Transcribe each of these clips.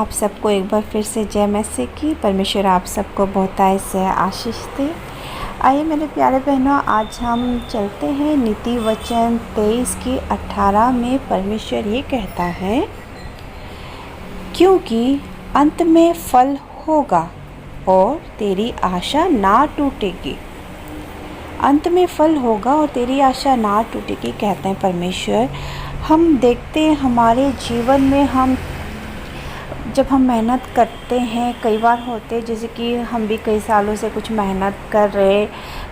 आप सबको एक बार फिर से जय मसीह की। परमेश्वर आप सबको बहुतायत से आशीष दे। आइए मेरे प्यारे बहनों, आज हम चलते हैं नीति वचन 23 की 18 में। परमेश्वर ये कहता है, क्योंकि अंत में फल होगा और तेरी आशा ना टूटेगी। अंत में फल होगा और तेरी आशा ना टूटेगी, कहते हैं परमेश्वर। हम देखते हैं हमारे जीवन में जब हम मेहनत करते हैं, कई बार होते जैसे कि हम भी कई सालों से कुछ मेहनत कर रहे,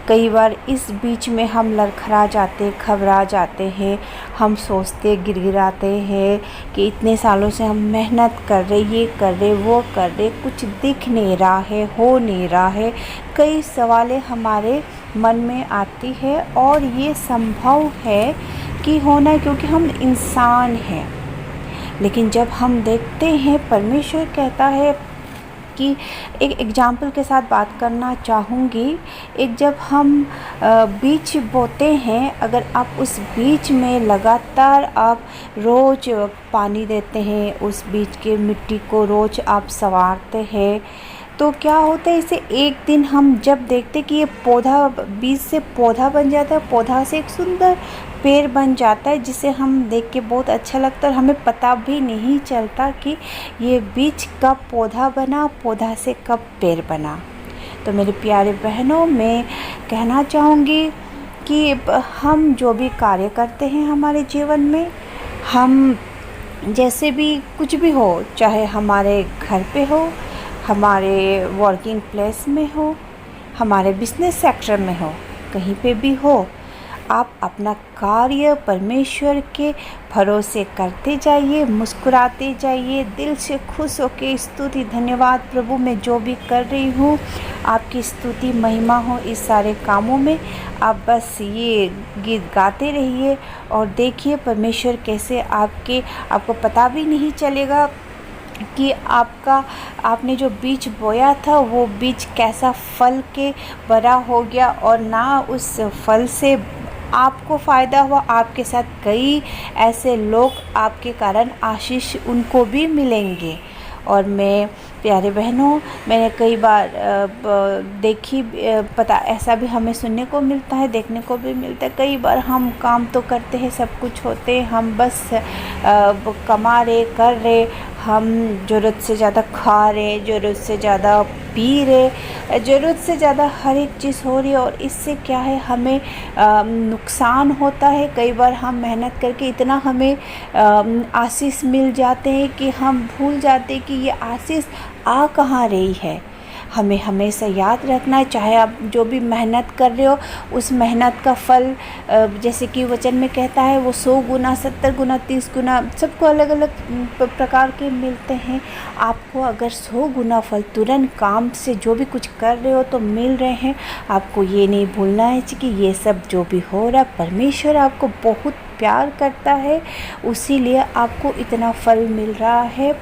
कई बार इस बीच में हम लड़खड़ा जाते, घबरा जाते हैं। हम सोचते, गिड़गिड़ाते हैं कि इतने सालों से हम मेहनत कर रहे, ये कर रहे, वो कर रहे, कुछ दिख नहीं रहा है, हो नहीं रहा है। कई सवालें हमारे मन में आती है और ये संभव है कि होना है, क्योंकि हम इंसान हैं। लेकिन जब हम देखते हैं, परमेश्वर कहता है कि एक एग्जाम्पल के साथ बात करना चाहूँगी। जब हम बीज बोते हैं, अगर आप उस बीज में लगातार आप रोज़ पानी देते हैं, उस बीज के मिट्टी को रोज़ आप संवारते हैं, तो क्या होता है, इसे एक दिन हम जब देखते कि ये पौधा, बीज से पौधा बन जाता है, पौधा से एक सुंदर पेड़ बन जाता है, जिसे हम देख के बहुत अच्छा लगता है और हमें पता भी नहीं चलता कि ये बीज कब पौधा बना, पौधा से कब पेड़ बना। तो मेरे प्यारे बहनों, मैं कहना चाहूँगी कि हम जो भी कार्य करते हैं हमारे जीवन में, हम जैसे भी कुछ भी हो, चाहे हमारे घर पे हो, हमारे वर्किंग प्लेस में हो, हमारे बिजनेस सेक्टर में हो, कहीं पे भी हो, आप अपना कार्य परमेश्वर के भरोसे करते जाइए, मुस्कुराते जाइए, दिल से खुश होकर स्तुति, धन्यवाद प्रभु, मैं जो भी कर रही हूँ आपकी स्तुति महिमा हो इस सारे कामों में। आप बस ये गीत गाते रहिए और देखिए परमेश्वर कैसे आपको पता भी नहीं चलेगा कि आपने जो बीज बोया था वो बीज कैसा फल के बड़ा हो गया, और ना उस फल से आपको फ़ायदा हुआ, आपके साथ कई ऐसे लोग आपके कारण आशीष उनको भी मिलेंगे। और मैं प्यारे बहनों, मैंने कई बार देखी, पता ऐसा भी हमें सुनने को मिलता है, देखने को भी मिलता है। कई बार हम काम तो करते हैं, सब कुछ होते हैं, हम बस कमा रहे, कर रहे, हम ज़रूरत से ज़्यादा खा रहे, ज़रूरत से ज़्यादा पी रहे, ज़रूरत से ज़्यादा हर एक चीज़ हो रही है, और इससे क्या है, हमें नुकसान होता है। कई बार हम मेहनत करके इतना हमें आशीष मिल जाते हैं कि हम भूल जाते हैं कि ये आशीष आ कहाँ रही है। हमें हमेशा याद रखना है, चाहे आप जो भी मेहनत कर रहे हो, उस मेहनत का फल जैसे कि वचन में कहता है, वो 100 गुना, 70 गुना, 30 गुना, सबको अलग अलग प्रकार के मिलते हैं। आपको अगर 100 गुना फल तुरंत काम से जो भी कुछ कर रहे हो तो मिल रहे हैं, आपको ये नहीं भूलना है कि ये सब जो भी हो रहा है, परमेश्वर आपको बहुत प्यार करता है, उसीलिए आपको इतना फल मिल रहा है।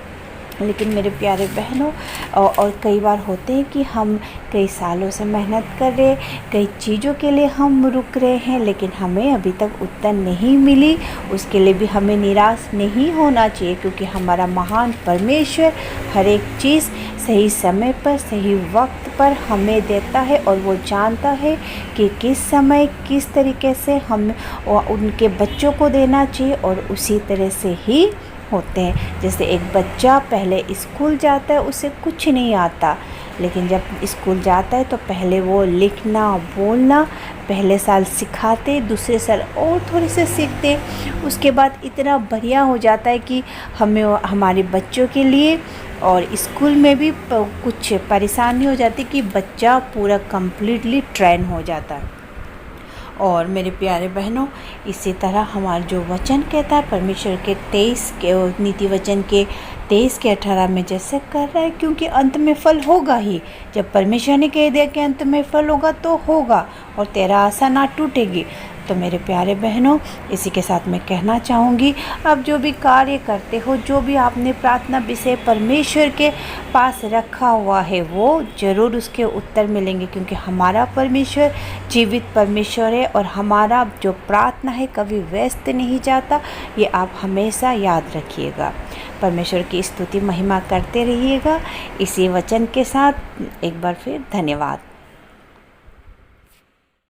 लेकिन मेरे प्यारे बहनों, और कई बार होते हैं कि हम कई सालों से मेहनत कर रहे, कई चीज़ों के लिए हम रुक रहे हैं, लेकिन हमें अभी तक उत्तर नहीं मिली। उसके लिए भी हमें निराश नहीं होना चाहिए, क्योंकि हमारा महान परमेश्वर हर एक चीज़ सही समय पर, सही वक्त पर हमें देता है, और वो जानता है कि किस समय किस तरीके से हम उनके बच्चों को देना चाहिए, और उसी तरह से ही होते हैं। जैसे एक बच्चा पहले स्कूल जाता है, उसे कुछ नहीं आता, लेकिन जब स्कूल जाता है तो पहले वो लिखना, बोलना पहले साल सिखाते, दूसरे साल और थोड़े से सीखते, उसके बाद इतना बढ़िया हो जाता है कि हमें हमारे बच्चों के लिए और स्कूल में भी कुछ परेशानी हो जाती कि बच्चा पूरा कम्प्लीटली ट्रेन हो जाता है। और मेरे प्यारे बहनों, इसी तरह हमारा जो वचन कहता है, परमेश्वर के 23 के नीति वचन के 23 के 18 में जैसे कर रहा है, क्योंकि अंत में फल होगा ही। जब परमेश्वर ने कह दिया कि अंत में फल होगा तो होगा, और तेरा आशा ना टूटेगी, तो मेरे प्यारे बहनों, इसी के साथ मैं कहना चाहूँगी, अब जो भी कार्य करते हो, जो भी आपने प्रार्थना विषय परमेश्वर के पास रखा हुआ है, वो ज़रूर उसके उत्तर मिलेंगे, क्योंकि हमारा परमेश्वर जीवित परमेश्वर है और हमारा जो प्रार्थना है कभी व्यस्त नहीं जाता। ये आप हमेशा याद रखिएगा। परमेश्वर की स्तुति महिमा करते रहिएगा। इसी वचन के साथ एक बार फिर धन्यवाद।